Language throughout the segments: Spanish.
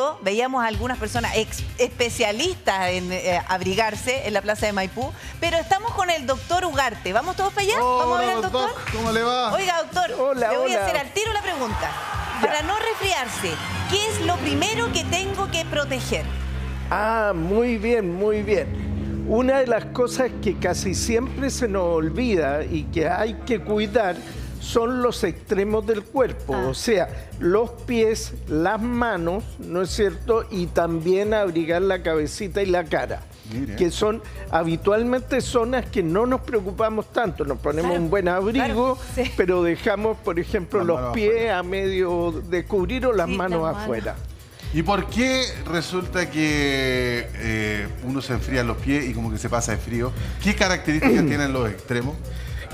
frío, veíamos a algunas personas especialistas en abrigarse en la plaza de Maipú, pero estamos con el doctor Ugarte. ¿Vamos todos para allá? ¿Vamos a ver al doctor? ¿Cómo le va? Oiga, doctor, le voy a hacer al tiro la pregunta. Para no resfriarse, ¿qué es lo primero que tengo que proteger? Ah, muy bien, muy bien. Una de las cosas que casi siempre se nos olvida y que hay que cuidar son los extremos del cuerpo, o sea, los pies, las manos, ¿no es cierto? Y también abrigar la cabecita y la cara. Mire. Que son habitualmente zonas que no nos preocupamos tanto, nos ponemos un buen abrigo, pero dejamos, por ejemplo, los pies a medio de cubrir o las manos afuera. ¿Y por qué resulta que uno se enfría los pies y como que se pasa de frío? ¿Qué características tienen los extremos?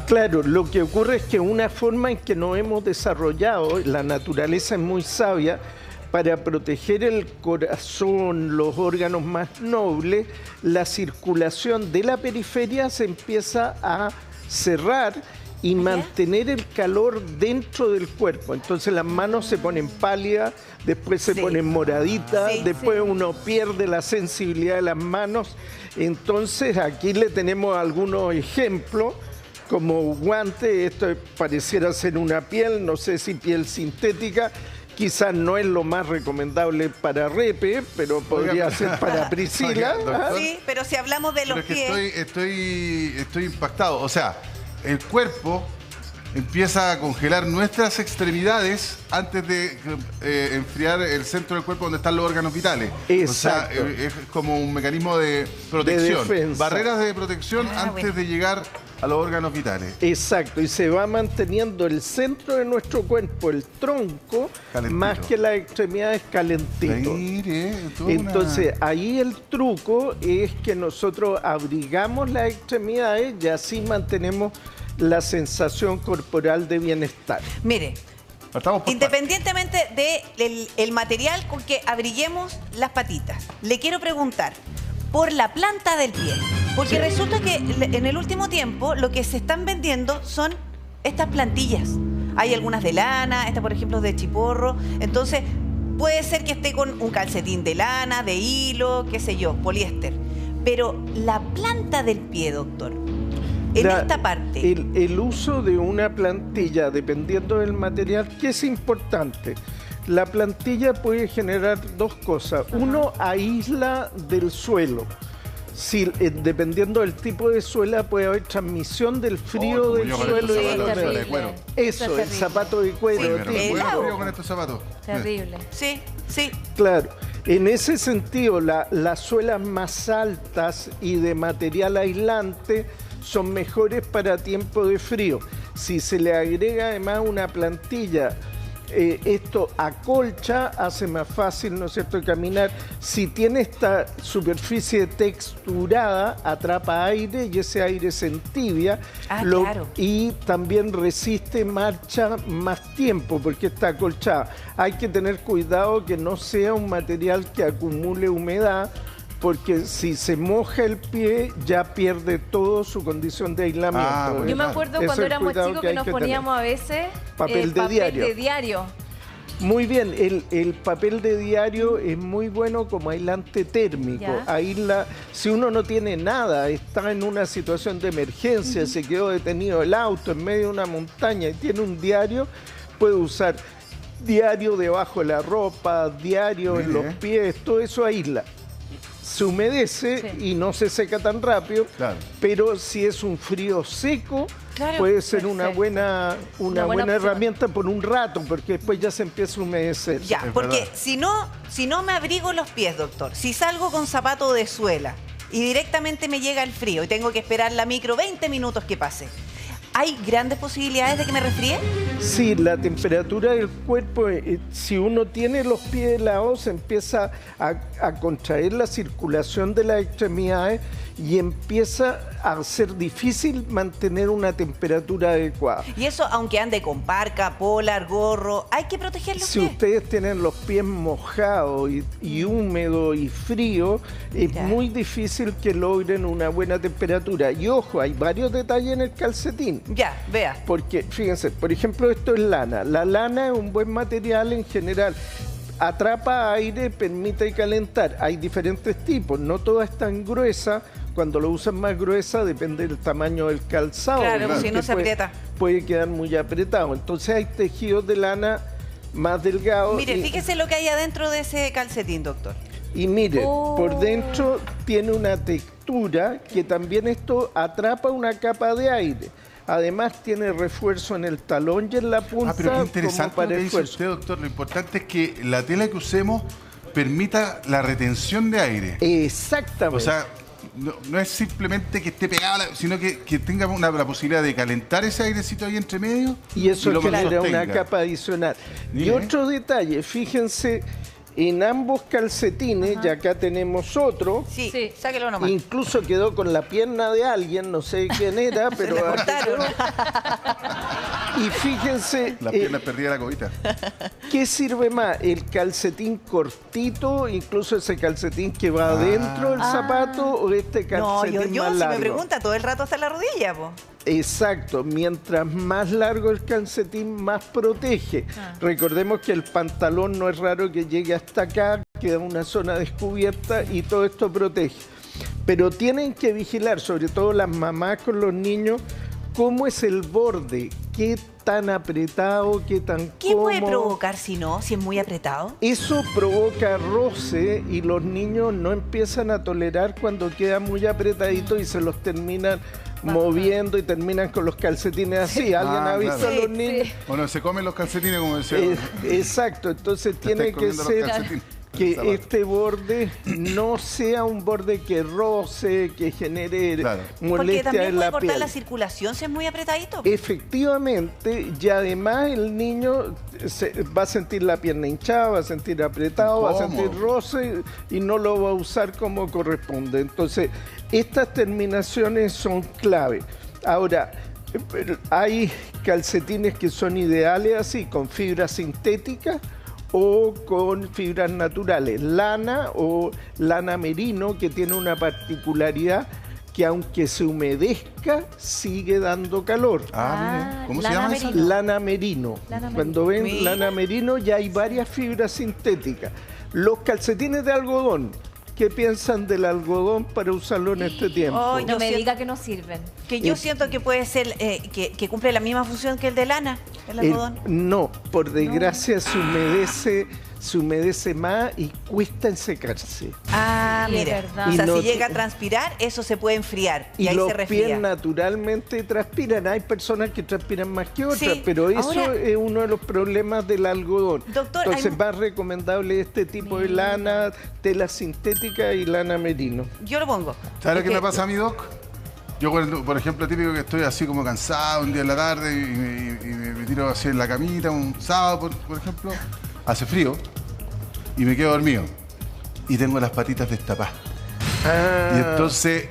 Claro, lo que ocurre es que una forma en que nos hemos desarrollado, la naturaleza es muy sabia, para proteger el corazón, los órganos más nobles, la circulación de la periferia se empieza a cerrar y mantener el calor dentro del cuerpo. Entonces las manos se ponen pálidas, después se ponen moraditas, después uno pierde la sensibilidad de las manos. Entonces aquí le tenemos algunos ejemplos, como guante, esto pareciera ser una piel, no sé si piel sintética, quizás no es lo más recomendable para Repe, pero podría ser para Priscila. Sí, pero si hablamos de los pies... Estoy impactado. O sea, el cuerpo empieza a congelar nuestras extremidades antes de enfriar el centro del cuerpo donde están los órganos vitales. Exacto. O sea, es como un mecanismo de protección. De defensa. Barreras de protección antes de llegar a los órganos vitales. Exacto, y se va manteniendo el centro de nuestro cuerpo, el tronco, calentito, más que las extremidades calentitos. Entonces, ahí el truco es que nosotros abrigamos las extremidades y así mantenemos la sensación corporal de bienestar. Mire, independientemente del material con que abriguemos las patitas, le quiero preguntar por la planta del pie. Porque resulta que en el último tiempo lo que se están vendiendo son estas plantillas. Hay algunas de lana, esta por ejemplo de chiporro. Entonces puede ser que esté con un calcetín de lana, de hilo, qué sé yo, poliéster. Pero la planta del pie, doctor, en esta parte... El uso de una plantilla, dependiendo del material, ¿qué es importante? La plantilla puede generar dos cosas. Uno, aísla del suelo. Si, dependiendo del tipo de suela, puede haber transmisión del frío del suelo. Eso, el zapato de cuero. Frío con estos zapatos. Terrible. Sí, sí. Claro. En ese sentido, las suelas más altas y de material aislante son mejores para tiempo de frío. Si se le agrega además una plantilla, esto acolcha, hace más fácil, ¿no es cierto?, caminar. Si tiene esta superficie texturada, atrapa aire y ese aire se entibia. Claro. Y también resiste marcha más tiempo porque está acolchada. Hay que tener cuidado que no sea un material que acumule humedad, porque si se moja el pie ya pierde todo su condición de aislamiento. Yo me acuerdo cuando éramos chicos que nos poníamos a veces papel de diario. Muy bien, el papel de diario es muy bueno como aislante térmico. Aísla, si uno no tiene nada, está en una situación de emergencia, se quedó detenido el auto en medio de una montaña y tiene un diario, puede usar diario debajo de la ropa, diario en los pies, todo eso aísla. Se humedece y no se seca tan rápido, pero si es un frío seco, puede ser una buena herramienta por un rato, porque después ya se empieza a humedecer. Ya, porque si no me abrigo los pies, doctor, si salgo con zapato de suela y directamente me llega el frío y tengo que esperar la micro 20 minutos que pase, ¿hay grandes posibilidades de que me resfríe? Sí, la temperatura del cuerpo, si uno tiene los pies helados, se empieza a contraer la circulación de las extremidades y empieza a ser difícil mantener una temperatura adecuada. Y eso, aunque ande con parca, polar, gorro, hay que proteger los pies. Si ustedes tienen los pies mojados y húmedos y fríos, es muy difícil que logren una buena temperatura. Y ojo, hay varios detalles en el calcetín. Ya, vea. Porque, fíjense, por ejemplo, esto es lana. La lana es un buen material en general. atrapa aire, permite calentar. Hay diferentes tipos, no toda es tan gruesa. Cuando lo usan más gruesa depende del tamaño del calzado. Claro, si no se aprieta. Puede quedar muy apretado. Entonces hay tejidos de lana más delgados. Mire, fíjese lo que hay adentro de ese calcetín, doctor. Y mire, por dentro tiene una textura que también esto atrapa una capa de aire. Además tiene refuerzo en el talón y en la punta. Pero qué interesante como para lo que dice usted, doctor. Lo importante es que la tela que usemos permita la retención de aire. Exactamente. O sea, no es simplemente que esté pegada, sino que tenga la posibilidad de calentar ese airecito ahí entre medio. Y eso genera una capa adicional. Y otro detalle, fíjense, en ambos calcetines, y acá tenemos otro. Sí, sáquelo nomás. Incluso quedó con la pierna de alguien, no sé quién era, pero... Se le cortaron. Y fíjense... La pierna perdida la cobita. ¿Qué sirve más? ¿El calcetín cortito, incluso ese calcetín que va adentro del zapato, o este calcetín más largo? Si me pregunta, todo el rato hasta la rodilla, po. Exacto, mientras más largo el calcetín, más protege. Recordemos que el pantalón no es raro que llegue hasta acá, queda una zona descubierta y todo esto protege. Pero tienen que vigilar, sobre todo las mamás con los niños, cómo es el borde, qué tan apretado, qué tan cómodo. ¿Qué puede provocar si es muy apretado? Eso provoca roce y los niños no empiezan a tolerar cuando queda muy apretadito y se los terminan moviendo y terminan con los calcetines así. ¿Alguien ha visto a los niños? Bueno, se comen los calcetines, como decía. Exacto, entonces tiene que ser que este borde no sea un borde que roce, que genere molestia en la piel. Porque también puede cortar la circulación si es muy apretadito. Efectivamente, y además el niño va a sentir la pierna hinchada, va a sentir apretado, va a sentir roce y no lo va a usar como corresponde. Entonces, estas terminaciones son clave. Ahora, hay calcetines que son ideales así, con fibra sintética o con fibras naturales, lana o lana merino, que tiene una particularidad que aunque se humedezca, sigue dando calor. ¿Cómo se llama eso? Lana merino. Cuando ven lana merino ya hay varias fibras sintéticas. Los calcetines de algodón, ¿qué piensan del algodón para usarlo en este tiempo? No me diga que no sirven. Que yo siento que puede ser, que cumple la misma función que el de lana, el algodón. No, por desgracia se humedece más y cuesta en secarse. Mire, o sea, si llega a transpirar, eso se puede enfriar y ahí se resfría. Los pies naturalmente transpiran. Hay personas que transpiran más que otras, pero eso es uno de los problemas del algodón. Doctor, entonces, más recomendable este tipo de lana, tela sintética y lana merino. Yo lo pongo. ¿Sabes lo que me pasa a mí, Doc? Yo, por ejemplo, típico que estoy así como cansado un día en la tarde y me tiro así en la camita un sábado, por ejemplo, hace frío y me quedo dormido y tengo las patitas destapadas. Y entonces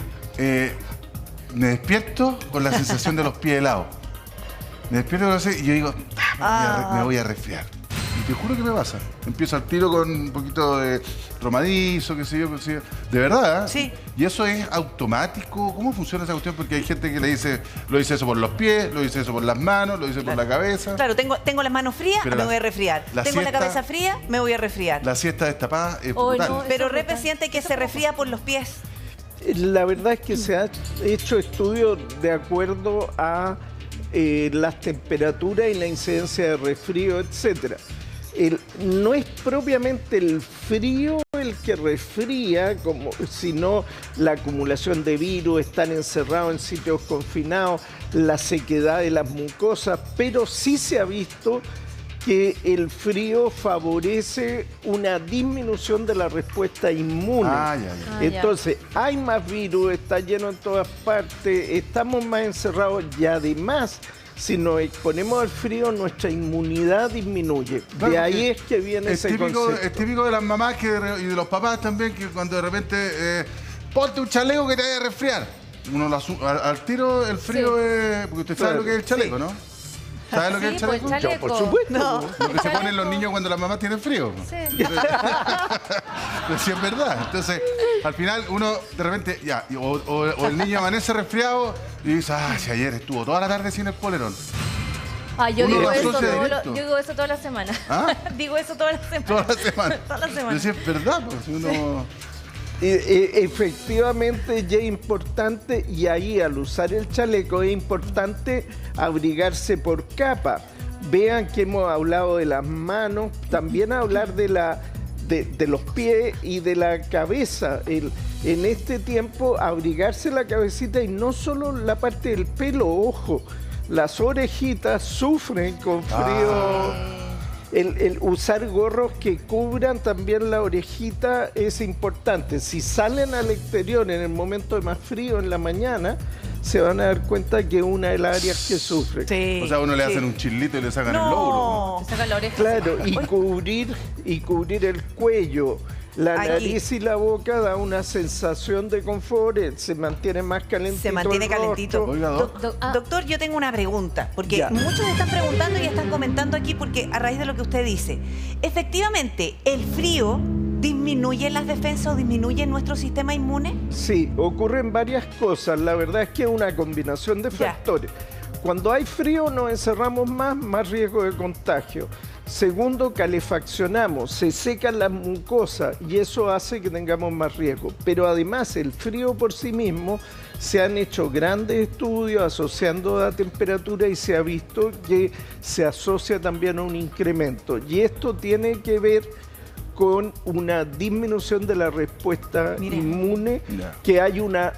me despierto con la sensación de los pies helados. Me despierto y yo digo, me voy a resfriar. Y te juro que me pasa. Empiezo al tiro con un poquito de romadizo, qué sé yo. De verdad, ¿eh? Sí. ¿Y eso es automático? ¿Cómo funciona esa cuestión? Porque hay gente que lo dice eso por los pies, lo dice eso por las manos, lo dice por la cabeza. Claro, tengo las manos frías, me voy a resfriar. Tengo la cabeza fría, me voy a resfriar. La siesta destapada es brutal. No, pero siente que se resfría por los pies. La verdad es que se ha hecho estudios de acuerdo a las temperaturas y la incidencia de resfrío, etcétera. No es propiamente el frío el que resfría, sino la acumulación de virus, estar encerrado en sitios confinados, la sequedad de las mucosas, pero sí se ha visto que el frío favorece una disminución de la respuesta inmune. Entonces, hay más virus, está lleno en todas partes, estamos más encerrados y además, si nos exponemos al frío, nuestra inmunidad disminuye. De ahí es que viene ese concepto. Es típico de las mamás y de los papás también, que cuando de repente ponte un chaleco que te vaya a resfriar. Uno al tiro el frío es... Porque usted sabe lo que es el chaleco, ¿no? ¿Sabes lo que es el chaleco? Pues, chaleco. Yo, por supuesto. No. Lo que se ponen los niños cuando las mamás tienen frío. Sí. Pero sí es verdad. Entonces, al final uno de repente, o el niño amanece resfriado y dice, si ayer estuvo toda la tarde sin el polerón. Yo Uno digo, lo eso asocia directo. yo digo eso toda la semana. ¿Ah? Digo eso toda la semana. Toda la semana. Toda la semana. Yo decía, es verdad, pues uno... Efectivamente, ya es importante, y ahí al usar el chaleco es importante abrigarse por capa. Vean que hemos hablado de las manos, también hablar de los pies y de la cabeza. En este tiempo, abrigarse la cabecita y no solo la parte del pelo, ojo, las orejitas sufren con frío. El usar gorros que cubran también la orejita es importante. Si salen al exterior en el momento de más frío en la mañana, se van a dar cuenta que es una de las áreas que sufre. Sí, O sea, uno le hacen un chilito y le sacan el No. lóbulo. Te sacan la oreja. Claro, y cubrir el cuello. La Aquí. nariz y la boca da una sensación de confort, se mantiene más calentito. Se mantiene el rostro. calentito. Oiga, Doc. Doctor, yo tengo una pregunta, porque Ya. muchos están preguntando y están comentando aquí porque a raíz de lo que usted dice, efectivamente, ¿el frío disminuye las defensas o disminuye nuestro sistema inmune? Sí, ocurren varias cosas. La verdad es que es una combinación de Ya. factores. Cuando hay frío nos encerramos más riesgo de contagio. Segundo, calefaccionamos, se secan las mucosas y eso hace que tengamos más riesgo. Pero además el frío por sí mismo, se han hecho grandes estudios asociando la temperatura y se ha visto que se asocia también a un incremento. Y esto tiene que ver con una disminución de la respuesta inmune, Ya. que hay una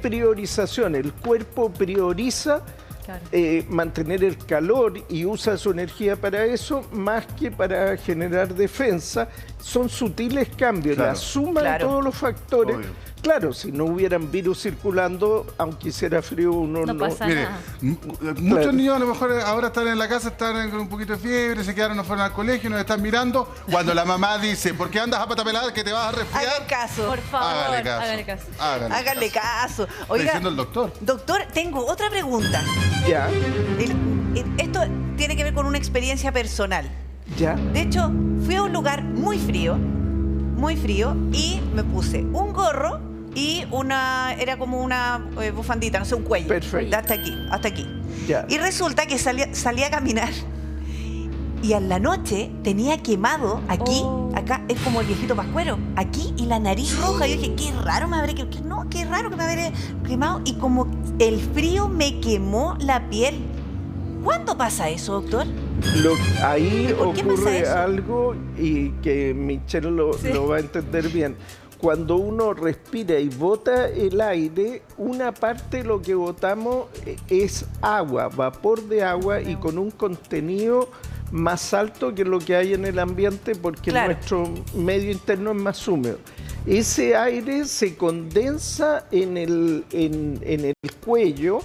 repriorización. El cuerpo prioriza Claro. mantener el calor y usa su energía para eso más que para generar defensa. Son sutiles cambios, Claro. la suma Claro. de todos los factores. Obvio. Claro, si no hubieran virus circulando, aunque hiciera frío, uno No no... pasa Mire, nada. muchos Claro. niños a lo mejor ahora están en la casa, están con un poquito de fiebre, se quedaron, no fueron al colegio, nos están mirando. Cuando la mamá dice, ¿por qué andas a pata pelada que te vas a resfriar? Hagan caso. Por favor, Hágale caso. hágale caso. Háganle caso. Está Oiga, diciendo el doctor. doctor, tengo otra pregunta. Ya, Esto tiene que ver con una experiencia personal. ya. De hecho, fui a un lugar muy frío, y me puse un gorro y era como una bufandita, no sé, un cuello. Perfecto. De hasta aquí. Ya. Y resulta que salí a caminar y en la noche tenía quemado aquí, acá es como el viejito pascuero, aquí y la nariz roja. Yo dije, qué raro me habré quemado. No, qué raro que me habré quemado. Y como el frío me quemó la piel. ¿Cuándo pasa eso, doctor? Ahí ¿Por qué pasa ocurre eso? algo y que Michelle lo va a entender bien. Cuando uno respira y bota el aire, una parte de lo que botamos es agua, vapor de agua y con un contenido más alto que lo que hay en el ambiente porque Claro. nuestro medio interno es más húmedo. Ese aire se condensa en el cuello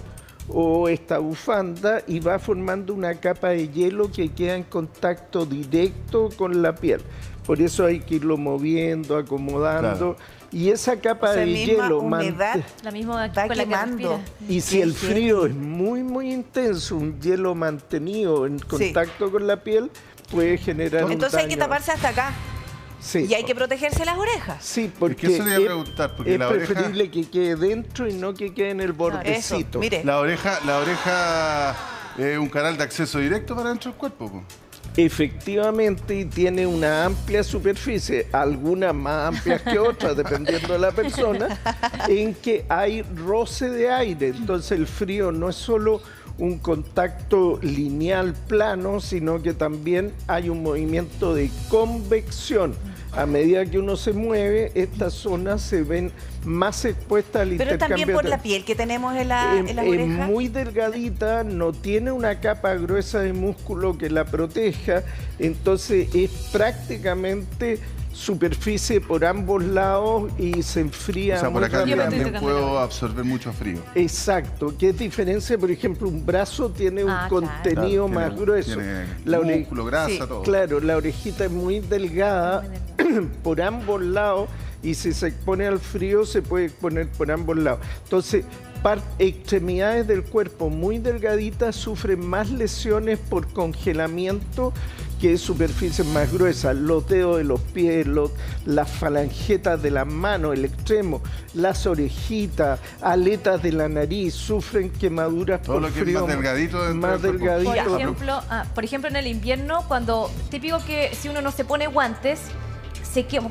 o esta bufanda y va formando una capa de hielo que queda en contacto directo con la piel. Por eso hay que irlo moviendo, acomodando. Claro. Y esa capa de misma hielo humedad La misma aquí va con la que quemando. respira. y si Qué el heavy. frío es muy intenso, un hielo mantenido en contacto con la piel, puede generar un Entonces hay que daño. taparse hasta acá. Sí. Y hay que protegerse las orejas. Sí, Es porque que eso le iba a preguntar, porque es la oreja- preferible que quede dentro y no que quede en el Eso, bordecito. mire. La oreja es un canal de acceso directo para dentro del cuerpo, po. Efectivamente, y tiene una amplia superficie, algunas más amplias que otras, dependiendo de la persona, en que hay roce de aire. Entonces el frío no es solo un contacto lineal plano, sino que también hay un movimiento de convección. A medida que uno se mueve, estas zonas se ven más expuestas al Pero intercambio. también por la piel que tenemos en las Es orejas. muy delgadita, no tiene una capa gruesa de músculo que la proteja, entonces es prácticamente superficie por ambos lados y se enfría O sea, por muy acá yo rápidamente. también puedo absorber mucho frío. Exacto, ¿qué diferencia? Por ejemplo, un brazo tiene un Claro. contenido Claro, más tiene- grueso. tiene La ore- músculo, grasa, Sí, todo. Claro, la orejita es muy delgada por ambos lados y si se expone al frío se puede exponer por ambos lados. Entonces, extremidades del cuerpo muy delgaditas sufren más lesiones por congelamiento que superficies más gruesas. Los dedos de los pies, las falangetas de las manos, el extremo, las orejitas, aletas de la nariz sufren quemaduras todo por lo que frío. Es más delgadito. Más delgadito. Por ejemplo, en el invierno, cuando típico que si uno no se pone guantes,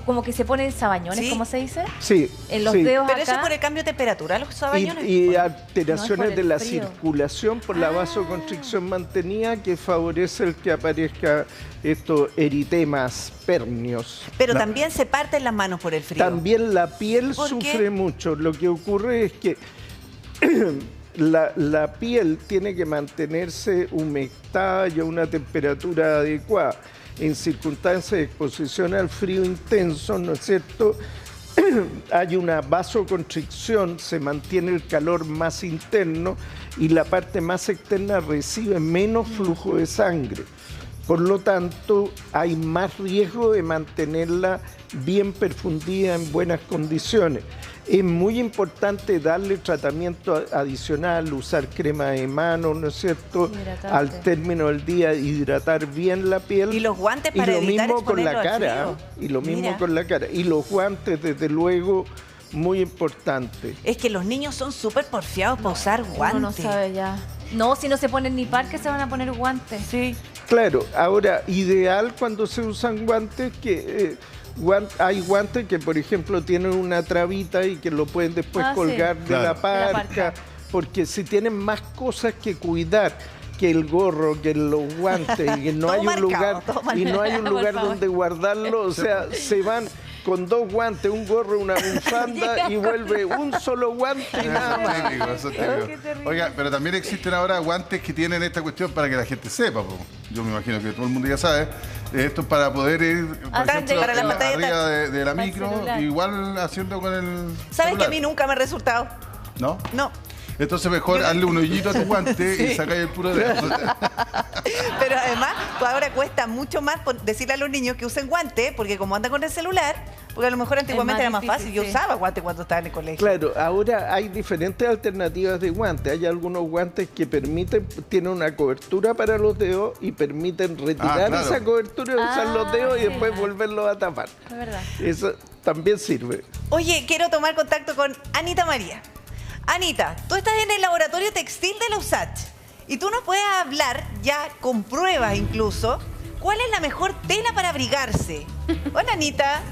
como que se ponen sabañones, ¿Sí? ¿cómo se dice? Sí. En los sí. dedos Pero acá. eso por el cambio de temperatura, los sabañones. Y No, alteraciones es por de el la frío. circulación por la vasoconstricción mantenida que favorece el que aparezca estos eritemas pernios. Pero también se parten las manos por el frío. También la piel ¿Por qué? sufre mucho. Lo que ocurre es que la piel tiene que mantenerse humectada y a una temperatura adecuada. En circunstancias de exposición al frío intenso, ¿no es cierto?, hay una vasoconstricción, se mantiene el calor más interno y la parte más externa recibe menos flujo de sangre. Por lo tanto, hay más riesgo de mantenerla bien perfundida en buenas condiciones. Es muy importante darle tratamiento adicional, usar crema de mano, ¿no es cierto? Hidratante. Al término del día, hidratar bien la piel. Y los guantes Y para lo evitar mismo con la exponerlo al cara. frío. Y lo mismo Mira. con la cara. Y los guantes, desde luego, muy importante. Es que los niños son súper porfiados para usar guantes. Uno no sabe ya. No, si no se ponen ni parques se van a poner guantes. Sí. Claro, ahora, ideal cuando se usan guantes que... hay guantes que, por ejemplo, tienen una trabita y que lo pueden después Sí. colgar de Claro. la De la parca, parca. porque si tienen más cosas que cuidar que el gorro, que los guantes, y que no Todo hay un marcado, lugar todo y no hay un Por lugar favor. donde guardarlo, o sea, se van con 2 guantes, un gorro, una bufanda y vuelve un solo guante y nada más. Eso es típico. Qué terrible. Oiga, pero también existen ahora guantes que tienen esta cuestión para que la gente sepa. Po. Yo me imagino que todo el mundo ya sabe. Esto es para poder ir, por ejemplo, para la en pantalla arriba de la Para el micro, celular. igual haciendo con el ¿Sabes que celular. a mí nunca me ha resultado? ¿No? No. Entonces mejor hazle un hoyito a tu guante y sacáis el puro dedo. Pero además, pues ahora cuesta mucho más decirle a los niños que usen guantes, porque como andan con el celular, porque a lo mejor antiguamente más era más difícil, fácil. Yo sí. usaba guantes cuando estaba en el colegio. Claro, ahora hay diferentes alternativas de guantes. Hay algunos guantes que tienen una cobertura para los dedos y permiten retirar claro. esa cobertura y usar los dedos y sí. después volverlos a tapar. Es verdad. Eso también sirve. Oye, quiero tomar contacto con Anita María. Anita, tú estás en el laboratorio textil de la USACH y tú nos puedes hablar ya con pruebas incluso cuál es la mejor tela para abrigarse. Hola, Anita.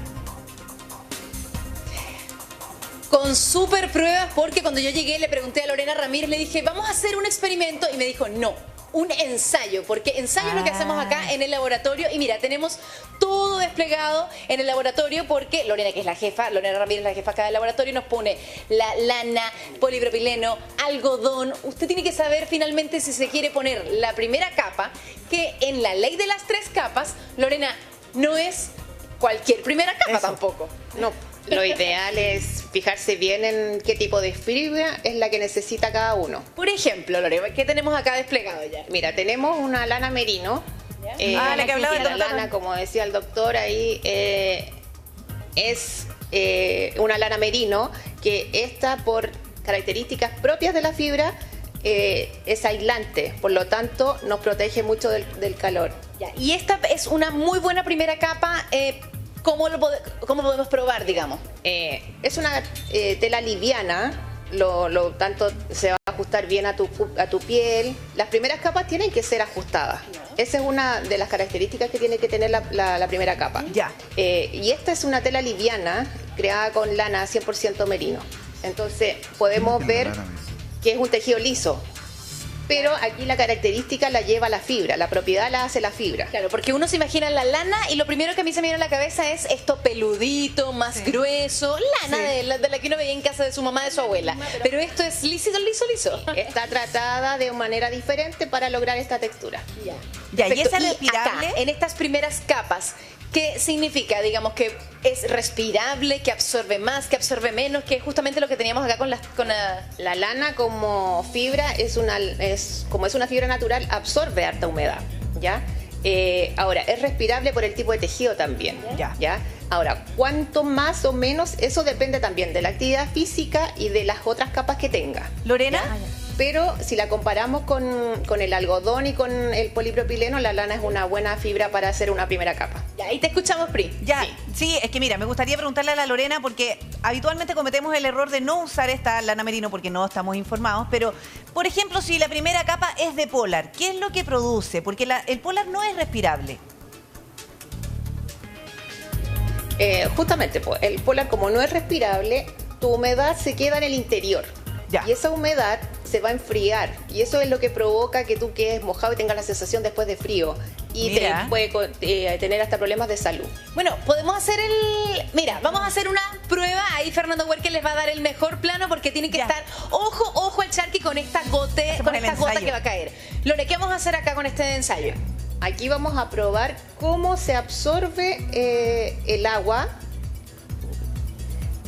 Con súper pruebas, porque cuando yo llegué le pregunté a Lorena Ramírez, le dije, vamos a hacer un experimento, y me dijo, no, un ensayo, porque ensayo es lo que hacemos acá en el laboratorio, y mira, tenemos todo desplegado en el laboratorio, porque Lorena, que es la jefa, Lorena Ramírez, la jefa acá del laboratorio, nos pone la lana, polipropileno, algodón. Usted tiene que saber finalmente si se quiere poner la primera capa, que en la ley de las 3 capas, Lorena, no es cualquier primera capa tampoco. No, lo ideal es fijarse bien en qué tipo de fibra es la que necesita cada uno. Por ejemplo, Lorena, ¿qué tenemos acá desplegado ya? Mira, tenemos una lana merino. La que hablaba el la doctor. lana, como decía el doctor ahí, es una lana merino que esta, por características propias de la fibra, es aislante, por lo tanto nos protege mucho del calor. Ya, y esta es una muy buena primera capa. ¿Cómo podemos probar, digamos? Es una tela liviana, tanto se va a ajustar bien a tu piel. Las primeras capas tienen que ser ajustadas. Esa es una de las características que tiene que tener la primera capa. Ya. Y esta es una tela liviana creada con lana 100% merino. Entonces podemos ver que es un tejido liso. Pero aquí la característica la lleva la fibra, la propiedad la hace la fibra. Claro, porque uno se imagina la lana y lo primero que a mí se me viene a la cabeza es esto peludito, más grueso, lana de la que uno veía en casa de su mamá, de su abuela. Pero esto es liso. Está tratada de manera diferente para lograr esta textura. Ya, ¿y Perfecto. esa es respirable? Acá, en estas primeras capas, ¿qué significa? Digamos que es respirable, que absorbe más, que absorbe menos, que es justamente lo que teníamos acá con la... La lana como fibra como es una fibra natural, absorbe harta humedad, ¿ya? Ahora, es respirable por el tipo de tejido también, Ya. ¿ya? Ahora, cuánto más o menos, eso depende también de la actividad física y de las otras capas que tenga. Lorena. Pero si la comparamos con el algodón y con el polipropileno, la lana es una buena fibra para hacer una primera capa. Ya, ahí te escuchamos, Pri. Ya, sí, es que mira, me gustaría preguntarle a la Lorena porque habitualmente cometemos el error de no usar esta lana merino porque no estamos informados, pero por ejemplo, si la primera capa es de polar, ¿qué es lo que produce? Porque el polar no es respirable. Justamente, pues, el polar como no es respirable, tu humedad se queda en el interior. Ya. Y esa humedad se va a enfriar. Y eso es lo que provoca que tú quedes mojado y tengas la sensación después de frío. Y te puede tener hasta problemas de salud. Bueno, podemos hacer Mira, vamos a hacer una prueba. Ahí Fernando Huerque les va a dar el mejor plano porque tiene que estar ojo al charqui con esta gota que va a caer. Lore, ¿qué vamos a hacer acá con este ensayo? Aquí vamos a probar cómo se absorbe el agua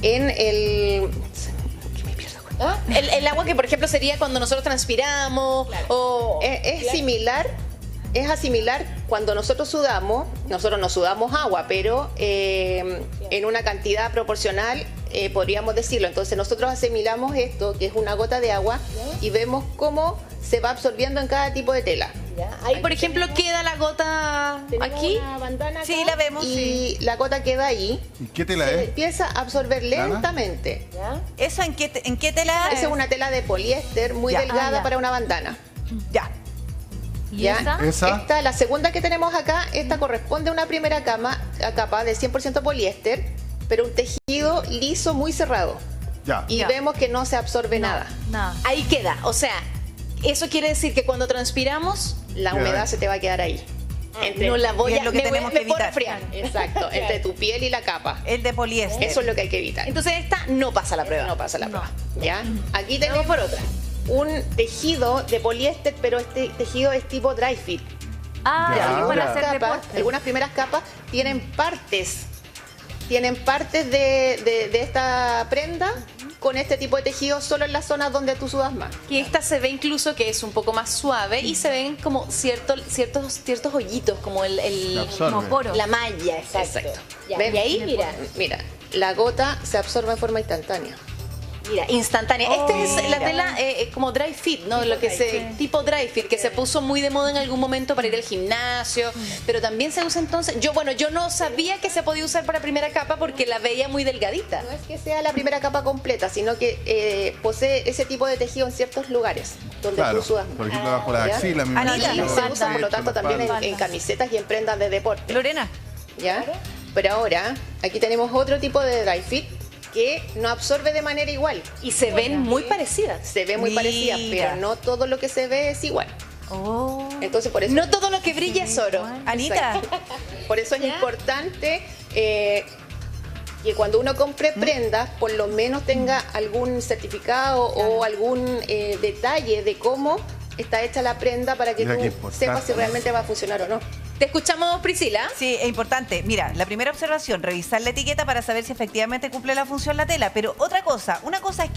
en el... ¿Ah? El agua que, por ejemplo, sería cuando nosotros transpiramos. Claro. O... Es similar, es asimilar cuando nosotros sudamos. Nosotros no sudamos agua, pero en una cantidad proporcional podríamos decirlo. Entonces nosotros asimilamos esto, que es una gota de agua, y vemos cómo se va absorbiendo en cada tipo de tela. Ahí, por ejemplo, queda la gota aquí. Una bandana acá, Sí, la vemos, y la gota queda ahí. ¿Y qué tela Se es? empieza a absorber lentamente. ¿Eso en qué tela? Esa es una tela de poliéster muy Ya. delgada para una bandana. Ya. ¿Y ¿Ya? esa? Esta, la segunda que tenemos acá, esta corresponde a una primera capa de 100% poliéster, pero un tejido liso muy cerrado. Ya. Y Ya. vemos que no se absorbe nada. Nada. Ahí queda. O sea, eso quiere decir que cuando transpiramos, La Ya. humedad se te va a quedar ahí. no la voy Y es a... lo que tenemos que me puedo evitar. enfriar. Exacto, entre tu piel y la capa. El de poliéster. Eso es lo que hay que evitar. Entonces esta no pasa la prueba. No pasa la prueba. ¿Ya? Aquí Vamos tenemos por otra. un tejido de poliéster, pero este tejido es tipo dry fit. Ah, Ya. sí, para hacer Capas, deporte. algunas primeras capas tienen partes de esta prenda con este tipo de tejido solo en las zonas donde tú sudas más. Que esta se ve incluso que es un poco más suave y se ven como ciertos hoyitos, como Se absorbe. Como poros. la malla, exacto. Ya, ¿Ven? y ahí, Mira, la gota se absorbe en forma instantánea. mira, instantánea. Esta es la tela como dry fit, ¿no? Tipo dry fit, que se puso muy de moda en algún momento para ir al gimnasio, pero también se usa entonces. Yo no sabía que se podía usar para primera capa porque la veía muy delgadita. No es que sea la primera capa completa, sino que posee ese tipo de tejido en ciertos lugares donde Claro. tú sudas más. Por ejemplo, bajo la ¿Ya? axila. me Anita, imagino, Y se usa, por lo tanto, la también espalda. en camisetas y en prendas de deporte. Lorena. ¿Ya? Pero ahora, aquí tenemos otro tipo de dry fit que no absorbe de manera igual. Y se ven muy parecidas. Se ve muy Mira. parecida, pero no todo lo que se ve es igual. Oh. Entonces, por eso, No todo lo que brilla es oro. Anita. por eso es importante que cuando uno compre prendas, por lo menos tenga algún certificado o algún detalle de cómo está hecha la prenda para que Mira qué tú importante. sepas si realmente va a funcionar o no. ¿Te escuchamos, Priscila? Sí, es importante. Mira, la primera observación, revisar la etiqueta para saber si efectivamente cumple la función la tela. Pero una cosa es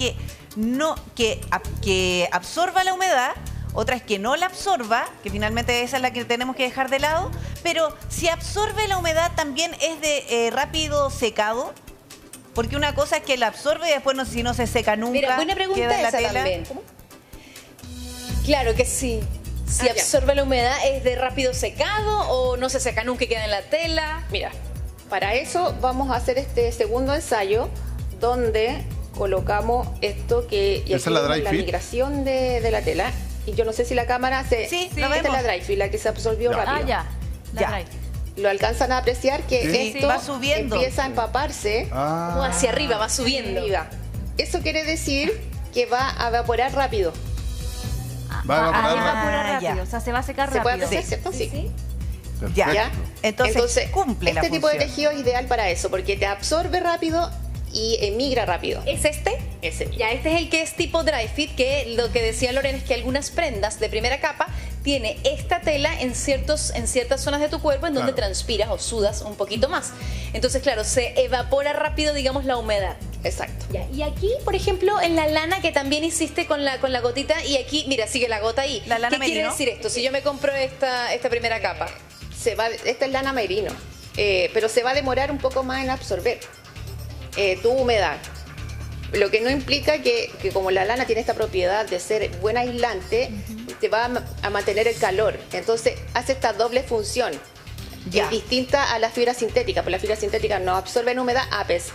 que absorba la humedad, otra es que no la absorba, que finalmente esa es la que tenemos que dejar de lado. Pero si absorbe la humedad también es de rápido secado. Porque una cosa es que la absorbe y después si no se seca nunca. Mira, buena pregunta queda en la esa tela. también. Claro que sí. Si ya. absorbe la humedad, ¿es de rápido secado o no se seca nunca y queda en la tela? Mira, para eso vamos a hacer este segundo ensayo donde colocamos esto que y ¿Esa es aquí la vemos dry la fit? migración de la tela. Y yo no sé si la cámara se... Sí, esta la es vemos. la dry fit, la que se absorbió Ya. rápido. Ah, ya. La Ya. trae. Lo alcanzan a apreciar que Sí. esto Va subiendo. empieza a empaparse Como Ah, hacia arriba, va subiendo. arriba. Eso quiere decir que va a evaporar rápido. va a evaporar rápido. evapora Ah, rápido. ya. O sea, se va a secar ¿Se puede rápido. apreciar, cierto? Sí. Ya. ¿Ya? Entonces, cumple la este tipo de función. tejido es ideal para eso, porque te absorbe rápido y emigra rápido. ¿Es este? Ese mismo. Ya, este es el que es tipo dry fit, que lo que decía Lorena es que algunas prendas de primera capa tiene esta tela en ciertas zonas de tu cuerpo en donde Claro. transpiras o sudas un poquito más. Entonces, claro, se evapora rápido, digamos, la humedad. Exacto. Ya, y aquí, por ejemplo, en la lana que también hiciste con la gotita, y aquí, mira, sigue la gota ahí. La lana ¿Qué quiere merino. decir esto? Si yo me compro esta primera capa. Esta es lana merino. pero se va a demorar un poco más en absorber tu humedad. Lo que no implica que como la lana tiene esta propiedad de ser buen aislante, te va a mantener el calor. Entonces hace esta doble función. Es distinta a la fibra sintética, porque la fibra sintética no absorbe humedad,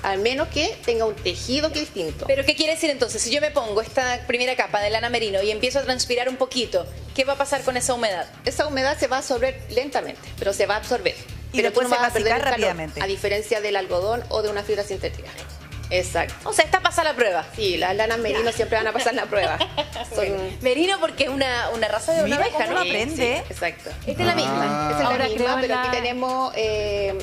al menos que tenga un tejido que es distinto. Pero ¿qué quiere decir entonces? Si yo me pongo esta primera capa de lana merino y empiezo a transpirar un poquito, ¿qué va a pasar con esa humedad? Esa humedad se va a absorber lentamente, pero se va a absorber. Y pero después tú no se vas a perder el calor, rápidamente. a diferencia del algodón o de una fibra sintética. Exacto. O sea, esta pasa la prueba. Sí, las lanas merino siempre van a pasar la prueba. Son... Merino porque es una raza de una Mira abeja, cómo ¿no? lo aprende. Sí, exacto. Esta es la misma. Esa es Ahora la misma, creo pero aquí la- tenemos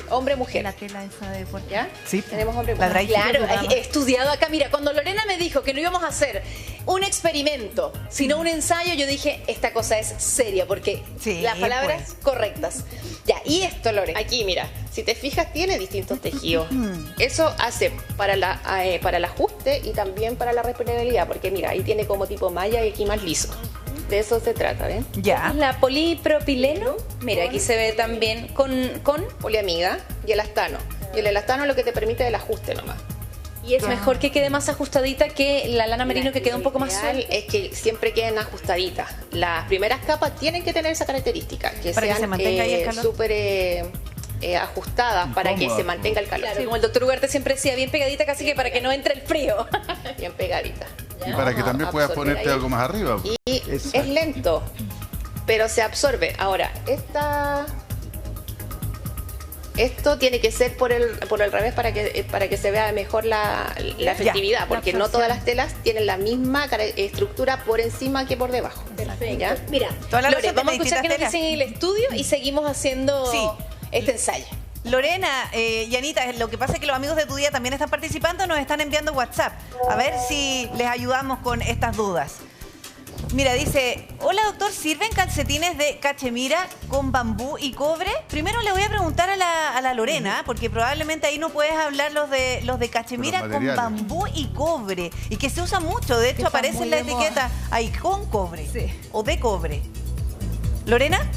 hombre-mujer. La tela esa de puerta. ¿Ya? Sí. Tenemos La hombre-mujer. dry fit. Claro, he estudiado acá. Mira, cuando Lorena me dijo que no íbamos a hacer un experimento, sino un ensayo, yo dije, esta cosa es seria, porque Sí, las palabras pues. correctas. Ya, y esto, Lorena. Aquí, mira, si te fijas, tiene distintos tejidos. Eso hace para el ajuste y también para la respirabilidad, porque mira, ahí tiene como tipo malla y aquí más liso. De eso se trata, ¿ven? Ya. La polipropileno, mira, aquí se ve también con Poliamida y elastano. Y el elastano es lo que te permite el ajuste nomás. y es mejor que quede más ajustadita que la lana merino que queda un poco más Lo ideal suelta. es que siempre queden ajustaditas. Las primeras capas tienen que tener esa característica, que Para que se sean mantenga ahí el calor. súper ajustadas para que cómodas, se mantenga el calor. Claro, como el doctor Ugarte siempre decía, bien pegadita casi que para que no entre el frío. Bien pegadita. Y para que también puedas Absorber ponerte ahí. algo más arriba. Y Exacto. es lento, pero se absorbe. Ahora, esto tiene que ser por el revés para que se vea mejor la efectividad, porque no todas las telas tienen la misma estructura por encima que por debajo. ¿Ya? Mira, Toda la Lore, razón, vamos a tiene escuchar qué nos distintas dicen en el estudio y seguimos haciendo Sí. este ensayo. Lorena y Anita, lo que pasa es que los amigos de Tu Día también están participando, nos están enviando WhatsApp. A ver si les ayudamos con estas dudas. Mira, dice, hola doctor, ¿sirven calcetines de cachemira con bambú y cobre? Primero le voy a preguntar a la Lorena, porque probablemente ahí no puedes hablar los de cachemira Los con materiales. bambú y cobre. Y que se usa mucho, de hecho está aparece muy en la de moda. etiqueta ahí con cobre Sí. o de cobre. ¿Lorena?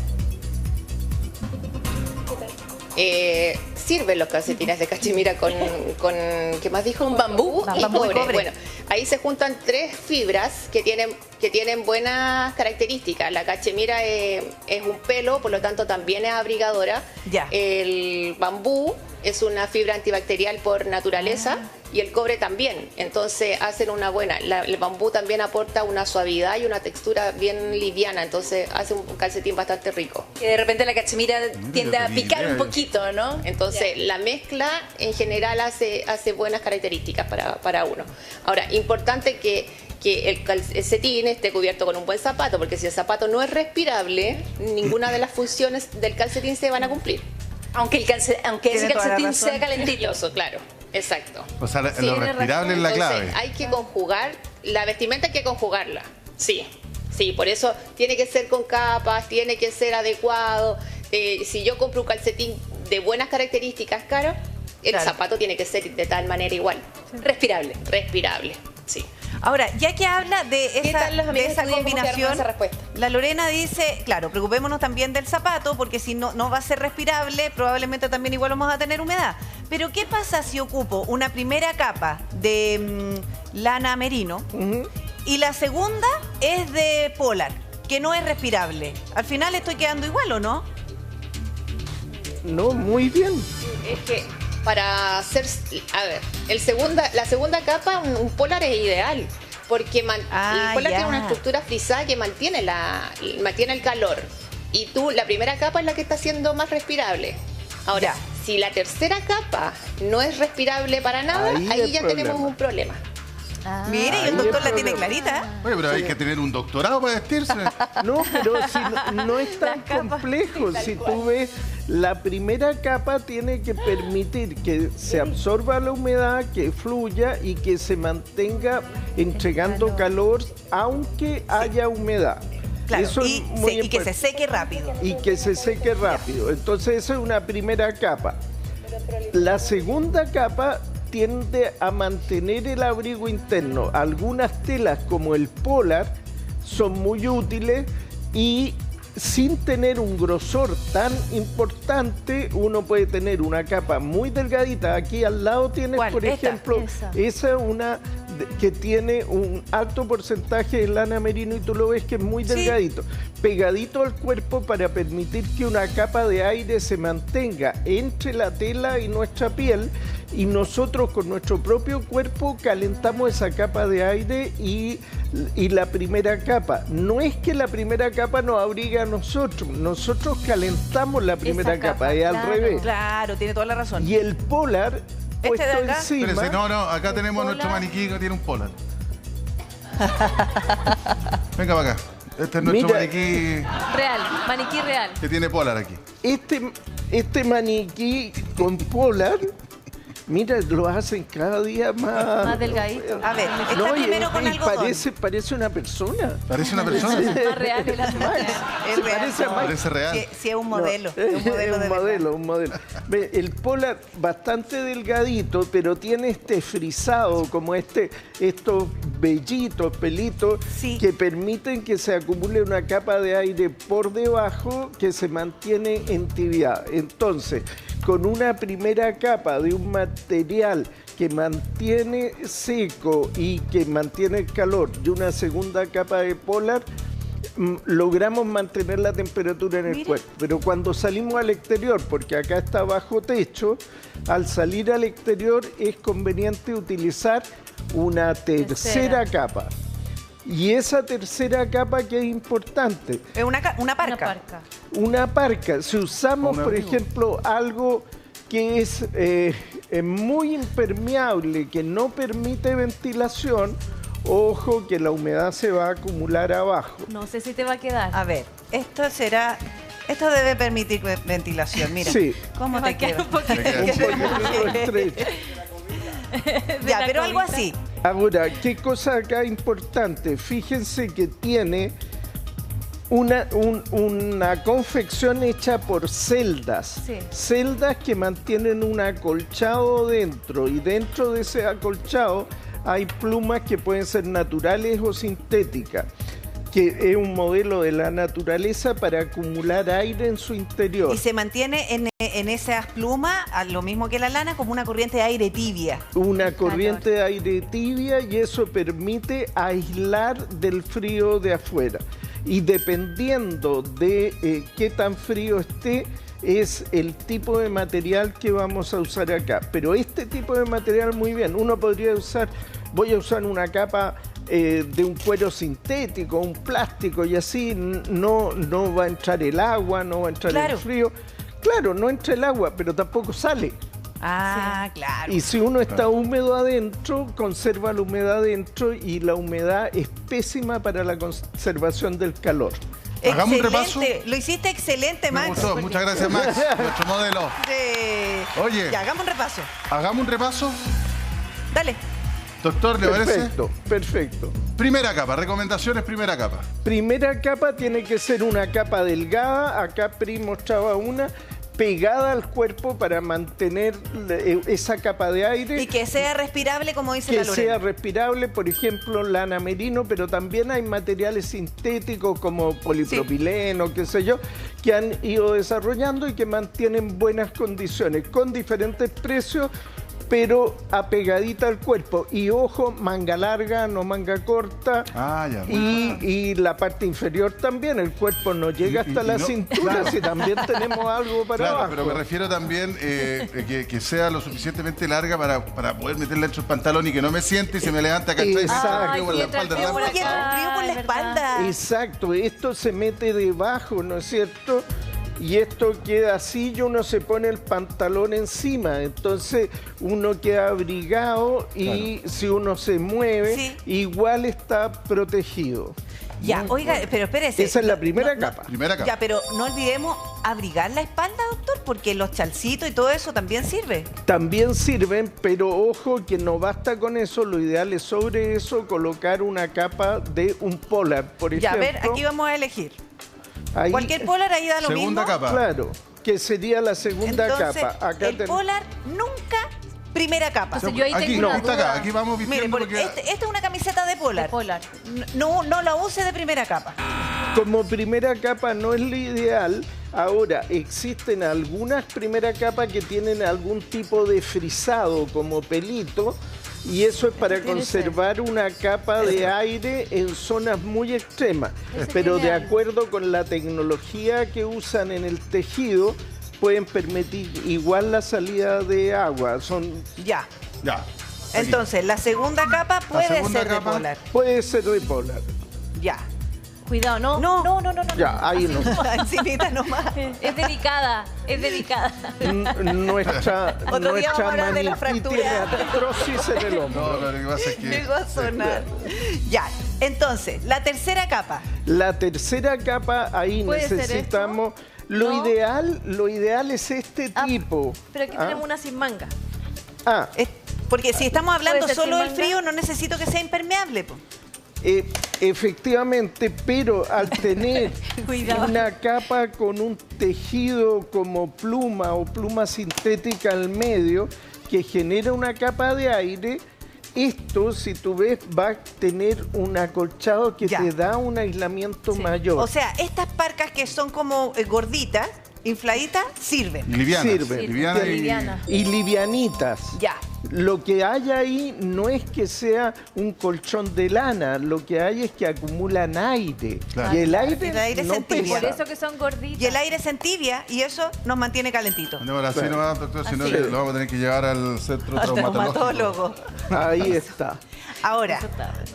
Sirven los calcetines de cachemira con ¿qué más dijo? Con bambú y y cobre. cobre. Bueno, ahí se juntan tres fibras que tienen buenas características. La cachemira es un pelo, por lo tanto también es abrigadora. Ya. El bambú es una fibra antibacterial por naturaleza y el cobre también. Entonces hacen una buena. El bambú también aporta una suavidad y una textura bien liviana. Entonces hace un calcetín bastante rico. Que de repente la cachemira tiende a tenía picar idea. un poquito, ¿no? Entonces, la mezcla en general hace buenas características para uno. Ahora, importante que el calcetín esté cubierto con un buen zapato, porque si el zapato no es respirable, ninguna de las funciones del calcetín se van a cumplir. Aunque ese Tiene toda la calcetín razón. sea calentito. Filoso, claro. Exacto. O sea, Sí, lo tiene respirable es la Entonces, clave. hay que conjugar, la vestimenta hay que conjugarla. Sí, por eso tiene que ser con capas, tiene que ser adecuado. Si yo compro un calcetín de buenas características, caro, el Claro. zapato tiene que ser de tal manera igual. Respirable. Respirable, sí. Ahora, ya que habla de esa, tal los amigos de esa de Tu Día? ¿Cómo quedaron con combinación, esa respuesta? la Lorena dice, claro, preocupémonos también del zapato, porque si no va a ser respirable, probablemente también igual vamos a tener humedad. Pero ¿qué pasa si ocupo una primera capa de lana merino y la segunda es de polar, que no es respirable? Al final estoy quedando igual, ¿o no? No, muy bien. Es que para hacer, a ver, la segunda capa, un polar es ideal, porque el polar ya. tiene una estructura frisada que mantiene el calor. Y la primera capa es la que está siendo más respirable. Ahora, Ya. si la tercera capa no es respirable para nada, Ahí ahí el ya problema. tenemos un problema. Mire, y ahí el doctor el la tiene problema. clarita. Oye, pero hay que tener un doctorado para vestirse. No, pero si no es tan complejo. Si tú ves, la primera capa tiene que permitir que se absorba la humedad, que fluya y que se mantenga entregando calor, aunque haya humedad. Claro, Eso es y muy que se importante. seque rápido. Y que se seque rápido. Entonces esa es una primera capa. La segunda capa tiende a mantener el abrigo interno. Algunas telas como el polar son muy útiles y sin tener un grosor tan importante, uno puede tener una capa muy delgadita. Aquí al lado tienes, por ejemplo, esa una que tiene un alto porcentaje de lana merino y tú lo ves que es muy delgadito, pegadito al cuerpo para permitir que una capa de aire se mantenga entre la tela y nuestra piel, y nosotros con nuestro propio cuerpo calentamos esa capa de aire y la primera capa. No es que la primera capa nos abriga a nosotros calentamos la primera capa, es al revés. Claro, tiene toda la razón. Y el polar puesto de acá, encima... Espérese, no, acá tenemos nuestro maniquí que tiene un polar. Venga para acá. Este es nuestro maniquí... Real, maniquí real. Que tiene polar aquí. Este maniquí con polar... Mira, lo hacen cada día más delgadito. A ver, está primero con algodón. Parece una persona. ¿Parece una persona? Es más real el algodón. Parece real. Sí, es un modelo. No, es un modelo. Ve, el polar bastante delgadito, pero tiene este frisado, como estos vellitos, pelitos, que permiten que se acumule una capa de aire por debajo que se mantiene entibiada. Entonces, con una primera capa de un material que mantiene seco y que mantiene el calor y una segunda capa de polar, logramos mantener la temperatura en el cuerpo. Pero cuando salimos al exterior, porque acá está bajo techo, al salir al exterior es conveniente utilizar una tercera capa. Y esa tercera capa que es importante. Es una parca. Una parca. Si usamos, por ejemplo, algo que es muy impermeable, que no permite ventilación, ojo que la humedad se va a acumular abajo. No sé si te va a quedar. A ver, esto debe permitir ventilación. Mira, sí. ¿Cómo te queda? Un poquito estrecho. Ya, pero algo así. Ahora, ¿qué cosa acá importante? Fíjense que tiene una confección hecha por celdas. Sí. Celdas que mantienen un acolchado dentro, y dentro de ese acolchado hay plumas que pueden ser naturales o sintéticas, que es un modelo de la naturaleza para acumular aire en su interior. Y se mantiene en esas plumas, lo mismo que la lana, como una corriente de aire tibia. Una corriente de aire tibia, y eso permite aislar del frío de afuera. Y dependiendo de qué tan frío esté, es el tipo de material que vamos a usar acá. Pero este tipo de material, muy bien, uno podría usar, voy a usar una capa de un cuero sintético, un plástico, y así no va a entrar el agua, no va a entrar el frío. Claro, no entra el agua, pero tampoco sale. Ah, claro. Y si uno está húmedo adentro, conserva la humedad adentro, y la humedad es pésima para la conservación del calor. Hagamos un repaso. Lo hiciste excelente, Max. Me gustó. Muchas gracias, Max, nuestro modelo. Oye, ya, hagamos un repaso. Hagamos un repaso. Dale. Doctor, ¿le parece? Perfecto. Primera capa, recomendaciones, primera capa. Primera capa tiene que ser una capa delgada. Acá Pri mostraba una pegada al cuerpo para mantener esa capa de aire. Y que sea respirable, como dice la Lorena. Que sea respirable, por ejemplo, lana merino, pero también hay materiales sintéticos como polipropileno, qué sé yo, que han ido desarrollando y que mantienen buenas condiciones, con diferentes precios, pero apegadita al cuerpo. Y ojo, manga larga, no manga corta. Y la parte inferior también. El cuerpo no llega hasta la cintura, si también tenemos algo para abajo. Pero me refiero también que sea lo suficientemente larga para poder meterla dentro del pantalón y que no me siente y se me levanta, ¿cachai? Exacto. Frío por la espalda. Exacto. Esto se mete debajo, ¿no es cierto? Y esto queda así, y uno se pone el pantalón encima, entonces uno queda abrigado, y si uno se mueve, igual está protegido. Ya, oiga, pero espérese. Esa es la primera capa. Ya, pero no olvidemos abrigar la espalda, doctor, porque los chalcitos y todo eso también sirve. También sirven, pero ojo que no basta con eso. Lo ideal es sobre eso colocar una capa de un polar, por ejemplo. Ya, a ver, aquí vamos a elegir. Ahí, cualquier polar ahí da lo mismo. Segunda capa. Claro, que sería la segunda capa. Acá el polar nunca primera capa. Entonces, yo ahí aquí tengo no, una está duda. acá. Aquí vamos vistiendo. Mire, esta es una camiseta de polar. No la use de primera capa. Como primera capa no es lo ideal. Ahora, existen algunas primeras capas que tienen algún tipo de frisado como pelito, y eso es para conservar una capa de aire en zonas muy extremas. Pero de acuerdo con la tecnología que usan en el tejido, pueden permitir igual la salida de agua. Ya. Ya. Entonces, la segunda capa puede ser de polar. Puede ser de polar. Ya. Cuidado, no. No. Ya, ahí no. Encimita nomás. Es delicada, es delicada. Nuestra Otro día vamos a hablar de la maniquí fractura. tiene artrosis en el hombro. No, lo que pasa es que... Llegó a sonar. Ya, entonces, la tercera capa. La tercera capa, ahí ¿Puede ser necesitamos... esto? Lo No. ideal es este tipo. Pero aquí tenemos una sin manga. Porque si estamos hablando ¿Puede ser solo sin del manga? frío, no necesito que sea impermeable. Po. Efectivamente, pero al tener Cuidado. una capa con un tejido como pluma o pluma sintética al medio que genera una capa de aire, esto, si tú ves, va a tener un acolchado que Ya. te da un aislamiento mayor. O sea, estas parcas que son como gorditas, infladitas, sirven. Livianas. Sirve. Liviana y... Liviana. Y livianitas. Ya. Lo que hay ahí no es que sea un colchón de lana, lo que hay es que acumulan aire. Claro. Y el aire, El aire no se entibia. pesa. Por eso que son gorditas. Y el aire se entibia y eso nos mantiene calentito. Andemos así nomás, doctor, si no Así. lo vamos a tener que llevar al centro Al traumatológico. traumatólogo. Ahí está. Ahora,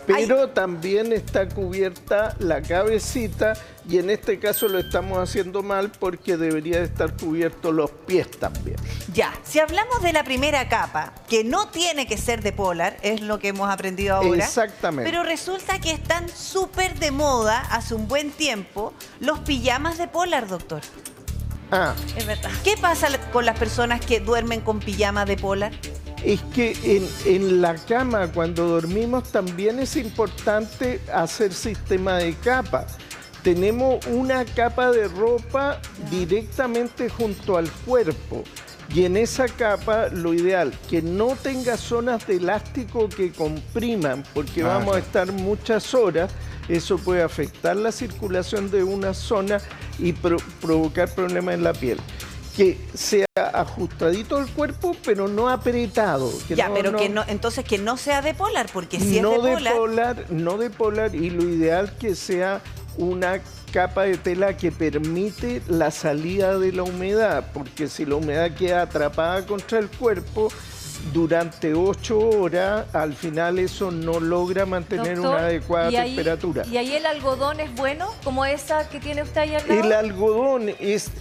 Pero también está cubierta la cabecita y en este caso lo estamos haciendo mal porque debería estar cubiertos los pies también. ya, si hablamos de la primera capa, que no tiene que ser de polar, es lo que hemos aprendido ahora. Exactamente. Pero resulta que están súper de moda hace un buen tiempo los pijamas de polar, doctor. Ah, Es verdad. ¿Qué pasa con las personas que duermen con pijama de polar? es que en la cama cuando dormimos también es importante hacer sistema de capa. Tenemos una capa de ropa directamente junto al cuerpo y en esa capa lo ideal que no tenga zonas de elástico que compriman porque vamos a estar muchas horas. Eso puede afectar la circulación de una zona y provocar problemas en la piel. Que sea ajustadito el cuerpo, pero no apretado. Entonces que no sea de polar, porque si no es de de polar, no de polar, y lo ideal que sea una capa de tela que permite la salida de la humedad, porque si la humedad queda atrapada contra el cuerpo durante 8 horas, al final eso no logra mantener Doctor, una adecuada ¿y ahí- temperatura. ¿Y ahí el algodón es bueno? ¿Como esa que tiene usted ahí al lado? El algodón es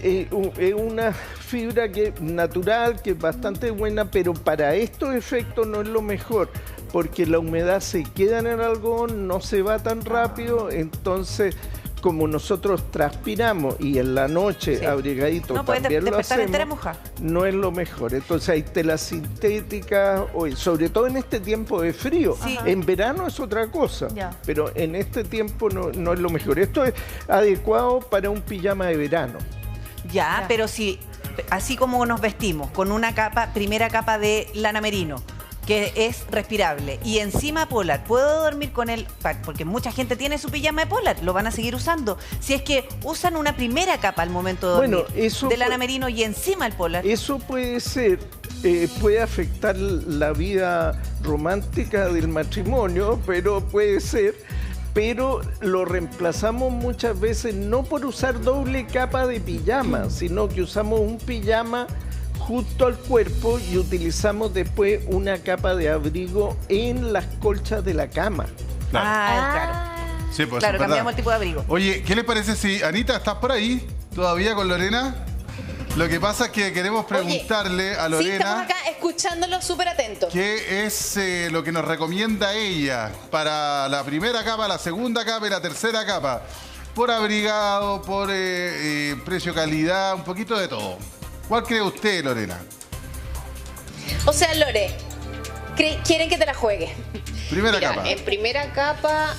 una fibra natural que es bastante buena, pero para estos efectos no es lo mejor, porque la humedad se queda en el algodón, no se va tan rápido, entonces como nosotros transpiramos y en la noche abrigadito no puede también lo despertar entera hacemos, mojada. no es lo mejor. Entonces hay telas sintéticas, sobre todo en este tiempo de frío. Sí. En verano es otra cosa, Ya. pero en este tiempo no es lo mejor. Esto es adecuado para un pijama de verano. Ya, pero si, así como nos vestimos, con una capa, primera capa de lana merino, que es respirable, y encima polar, ¿puedo dormir con él? Porque mucha gente tiene su pijama de polar, lo van a seguir usando. Si es que usan una primera capa al momento de dormir, Bueno, eso de lana fue- merino y encima el polar. Eso puede ser, puede afectar la vida romántica del matrimonio, pero puede ser, pero lo reemplazamos muchas veces no por usar doble capa de pijama, sino que usamos un pijama justo al cuerpo y utilizamos después una capa de abrigo en las colchas de la cama. Claro. Sí, pues Claro, es verdad. cambiamos el tipo de abrigo. Oye, ¿qué le parece si, Anita, estás por ahí todavía con Lorena? Lo que pasa es que queremos preguntarle a Sí, Lorena estamos acá escuchándolo súper atentos. qué es lo que nos recomienda ella para la primera capa, la segunda capa y la tercera capa. Por abrigado, por precio-calidad, un poquito de todo. ¿Cuál cree usted, Lorena? O sea, Lore, quieren que te la juegue. Primera Mira, capa. en primera capa,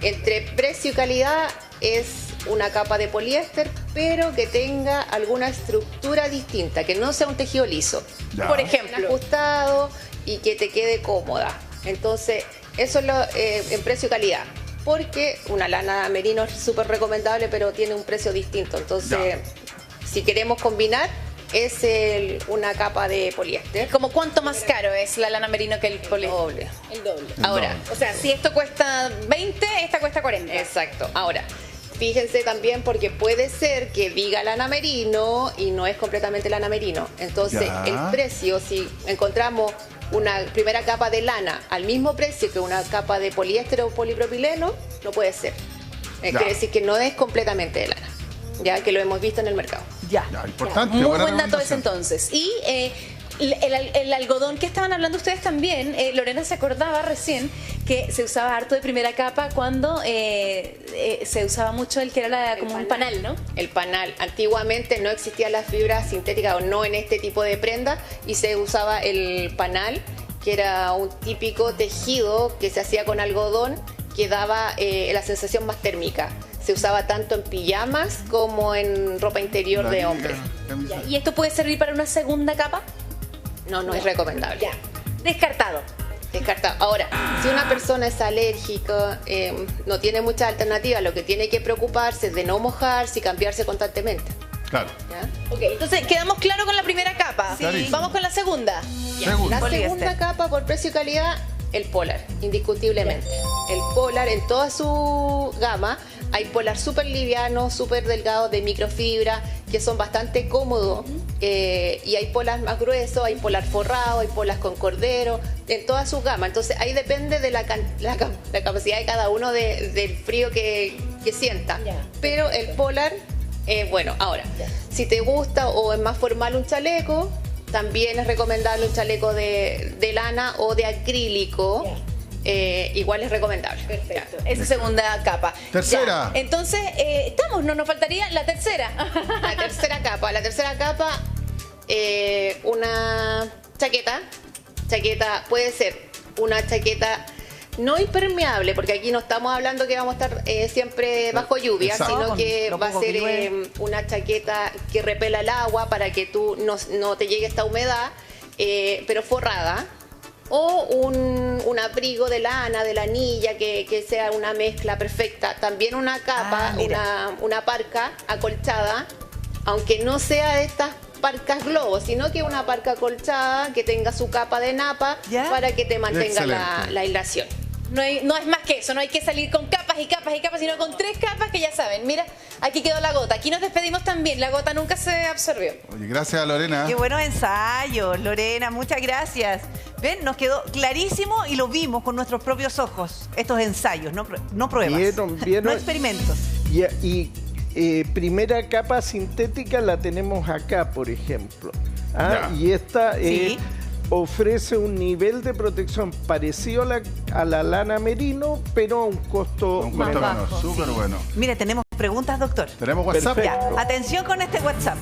entre precio y calidad, es una capa de poliéster, pero que tenga alguna estructura distinta, que no sea un tejido liso. Ya. Por ejemplo, Ajustado y que te quede cómoda. Entonces, eso es en precio y calidad. porque una lana merino es súper recomendable, pero tiene un precio distinto. Entonces, si queremos combinar, es una capa de poliéster. ¿Como cuánto más caro es la lana merino que el poliéster? El doble. Ahora, o sea, si esto cuesta 20, esta cuesta 40. Exacto. Ahora, fíjense también porque puede ser que diga lana merino y no es completamente lana merino. Entonces, el precio, si encontramos una primera capa de lana al mismo precio que una capa de poliéster o polipropileno, no puede ser. Quiere decir que no es completamente de lana, ya que lo hemos visto en el mercado. Ya, importante. Muy buen dato ese entonces. Y el algodón que estaban hablando ustedes también, Lorena se acordaba recién que se usaba harto de primera capa cuando se usaba mucho el que era como un panal, ¿no? El panal. Antiguamente no existía la fibra sintética o no en este tipo de prenda y se usaba el panal, que era un típico tejido que se hacía con algodón que daba la sensación más térmica. Se usaba tanto en pijamas como en ropa interior de hombre. ¿Y esto puede servir para una segunda capa? No es recomendable. Ya. Descartado. Ahora, si una persona es alérgica, no tiene muchas alternativas, lo que tiene que preocuparse es de no mojarse y cambiarse constantemente. Claro. ¿Ya? Ok, entonces quedamos claros con la primera capa. Sí. Vamos con la segunda. La segunda capa por precio y calidad, el Polar, indiscutiblemente. El Polar en toda su gama. Hay Polar súper livianos, súper delgados, de microfibra, que son bastante cómodos. Y hay Polar más gruesos, hay Polar forrado, hay Polar con cordero, en toda su gama. Entonces ahí depende de la capacidad de cada uno del frío que sienta. Pero el Polar es bueno. Ahora, si te gusta o es más formal un chaleco, también es recomendable un chaleco de lana o de acrílico. Igual es recomendable. Perfecto. Esa segunda capa. Tercera. Entonces, no nos faltaría la tercera. La tercera capa, una chaqueta. Chaqueta puede ser una chaqueta no impermeable, porque aquí no estamos hablando que vamos a estar siempre bajo lluvia, sino que va a ser una chaqueta que repela el agua para que tú no te llegue esta humedad, pero forrada. O un abrigo de lana, de lanilla, que sea una mezcla perfecta. También una capa, una parca acolchada, aunque no sea de estas parcas globos, sino que una parca acolchada que tenga su capa de napa para que te mantenga la aislación. No es más que eso, no hay que salir con capas y capas y capas, sino con 3 capas que ya saben. Mira, aquí quedó la gota. Aquí nos despedimos también. La gota nunca se absorbió. Oye, gracias a Lorena. Qué buenos ensayos, Lorena. Muchas gracias. Ven, nos quedó clarísimo y lo vimos con nuestros propios ojos. Estos ensayos, no pruebas. ¿Vieron? No experimentos. Y primera capa sintética la tenemos acá, por ejemplo. Y esta ofrece un nivel de protección parecido a la lana merino, pero a un costo más menor. Súper bueno. Mire, tenemos preguntas, doctor. Tenemos WhatsApp. Atención con este WhatsApp.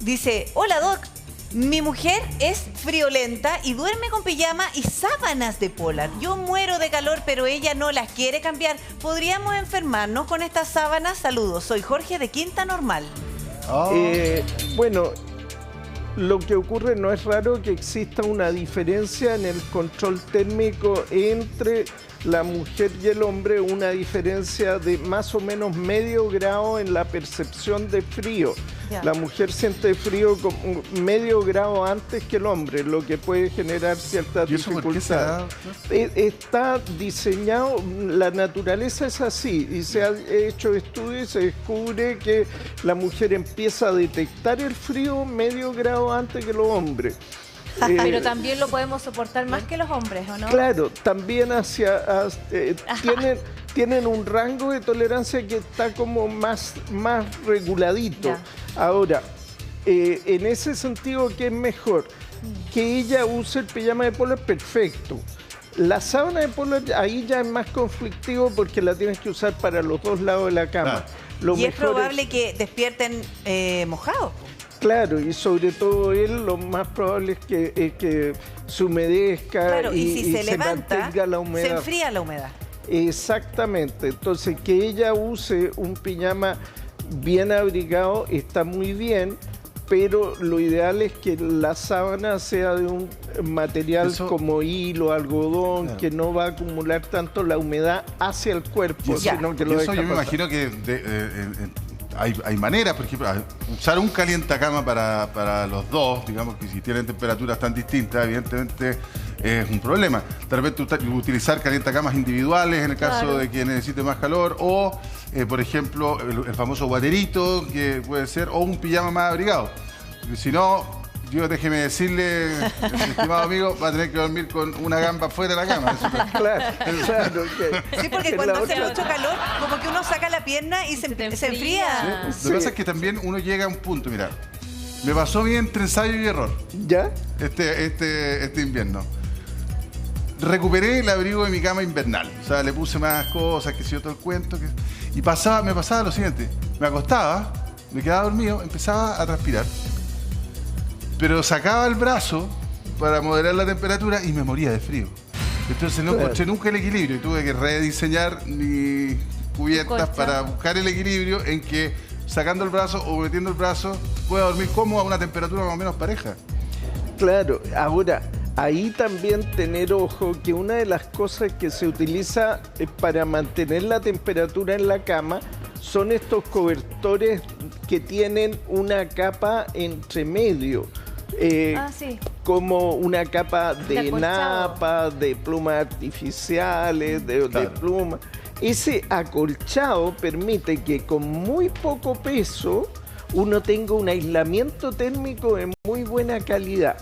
Dice, hola, Doc. Mi mujer es friolenta y duerme con pijama y sábanas de Polar. Yo muero de calor, pero ella no las quiere cambiar. ¿Podríamos enfermarnos con estas sábanas? Saludos, soy Jorge de Quinta Normal. Bueno, lo que ocurre, no es raro que exista una diferencia en el control térmico entre la mujer y el hombre, una diferencia de más o menos medio grado en la percepción de frío. La mujer siente frío como medio grado antes que el hombre, lo que puede generar ciertas dificultades. Está diseñado, la naturaleza es así, y se han hecho estudios y se descubre que la mujer empieza a detectar el frío medio grado antes que los hombres. Pero también lo podemos soportar más que los hombres, ¿o no? Claro, también tienen un rango de tolerancia que está como más reguladito. Ahora, en ese sentido, ¿qué es mejor? Que ella use el pijama de Polar, perfecto. La sábana de Polar ahí ya es más conflictivo porque la tienes que usar para los dos lados de la cama. Y es probable que despierten mojados. Claro, y sobre todo lo más probable es que se humedezca y si se levanta, mantenga la humedad. Se enfría la humedad. Exactamente, entonces que ella use un pijama bien abrigado está muy bien, pero lo ideal es que la sábana sea de un material como hilo, algodón, claro, que no va a acumular tanto la humedad hacia el cuerpo, sino que lo deja yo me imagino que hay maneras, por ejemplo, usar un calientacama para los dos, digamos que si tienen temperaturas tan distintas, evidentemente es un problema. De repente utilizar calientacamas individuales en el caso de quien necesite más calor, o por ejemplo el famoso guaterito, que puede ser, o un pijama más abrigado. Porque si no, déjeme decirle, estimado amigo, va a tener que dormir con una gamba fuera de la cama. Claro. Sí, porque cuando hace mucho calor, como que uno saca la pierna y se enfría. Sí. Lo que pasa es que también uno llega a un punto, mira, me pasó bien entre ensayo y error. ¿Ya? Este invierno. Recuperé el abrigo de mi cama invernal. O sea, le puse más cosas, que si todo el cuento. Y me pasaba lo siguiente. Me acostaba, me quedaba dormido, empezaba a transpirar. Pero sacaba el brazo para moderar la temperatura y me moría de frío. Entonces no encontré nunca el equilibrio y tuve que rediseñar mis cubiertas para buscar el equilibrio en que sacando el brazo o metiendo el brazo pueda dormir cómodo a una temperatura más o menos pareja. Claro, ahora, ahí también tener ojo que una de las cosas que se utiliza para mantener la temperatura en la cama son estos cobertores que tienen una capa entre medio. Como una capa de napa, de plumas artificiales, de plumas. Ese acolchado permite que con muy poco peso uno tenga un aislamiento térmico de muy buena calidad,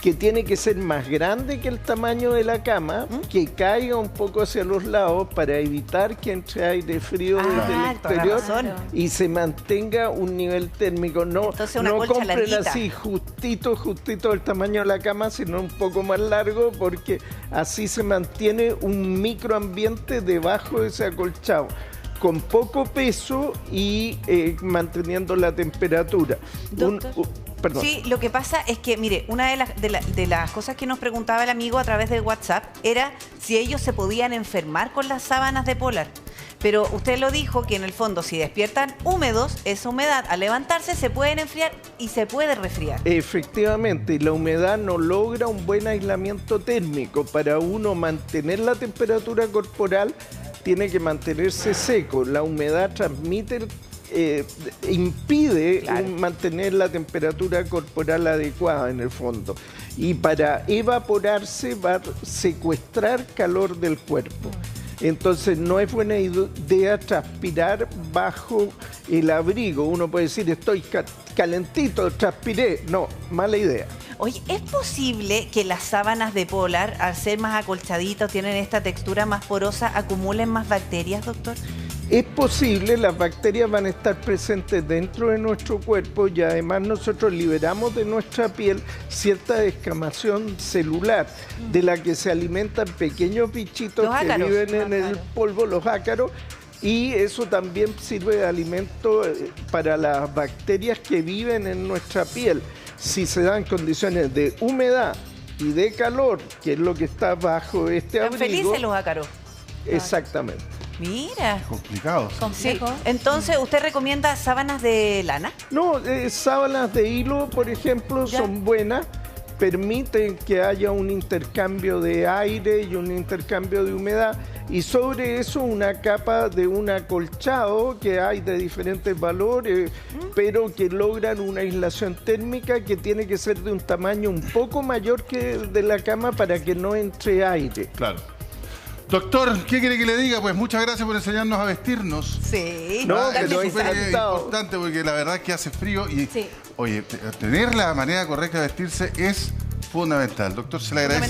que tiene que ser más grande que el tamaño de la cama, que caiga un poco hacia los lados para evitar que entre aire frío desde el exterior y se mantenga un nivel térmico. No compren así justito el tamaño de la cama, sino un poco más largo, porque así se mantiene un microambiente debajo de ese acolchado, con poco peso y manteniendo la temperatura. Perdón. Sí, lo que pasa es que, mire, una de las cosas que nos preguntaba el amigo a través de WhatsApp era si ellos se podían enfermar con las sábanas de polar. Pero usted lo dijo, que en el fondo, si despiertan húmedos, esa humedad al levantarse se pueden enfriar y se puede resfriar. Efectivamente, la humedad no logra un buen aislamiento térmico. Para uno mantener la temperatura corporal, tiene que mantenerse seco. La humedad impide mantener la temperatura corporal adecuada en el fondo, y para evaporarse va a secuestrar calor del cuerpo. Entonces no es buena idea transpirar bajo el abrigo. Uno puede decir, estoy calentito, transpiré. No, mala idea. Oye, ¿es posible que las sábanas de polar, al ser más acolchaditas, tienen esta textura más porosa, acumulen más bacterias, doctor? Es posible, las bacterias van a estar presentes dentro de nuestro cuerpo y además nosotros liberamos de nuestra piel cierta descamación celular de la que se alimentan pequeños bichitos que viven en el polvo, los ácaros, y eso también sirve de alimento para las bacterias que viven en nuestra piel. Si se dan condiciones de humedad y de calor, que es lo que está bajo este abrigo. ¿Están felices los ácaros? Exactamente. Mira. Complicados. Sí. Entonces, ¿usted recomienda sábanas de lana? No, sábanas de hilo, por ejemplo, son buenas. Permiten que haya un intercambio de aire y un intercambio de humedad. Y sobre eso una capa de un acolchado que hay de diferentes valores, pero que logran una aislación térmica que tiene que ser de un tamaño un poco mayor que el de la cama para que no entre aire. Claro. Doctor, ¿qué quiere que le diga? Pues muchas gracias por enseñarnos a vestirnos. Sí. No, es súper importante porque la verdad es que hace frío y, oye, tener la manera correcta de vestirse es fundamental. Doctor, se le agradece.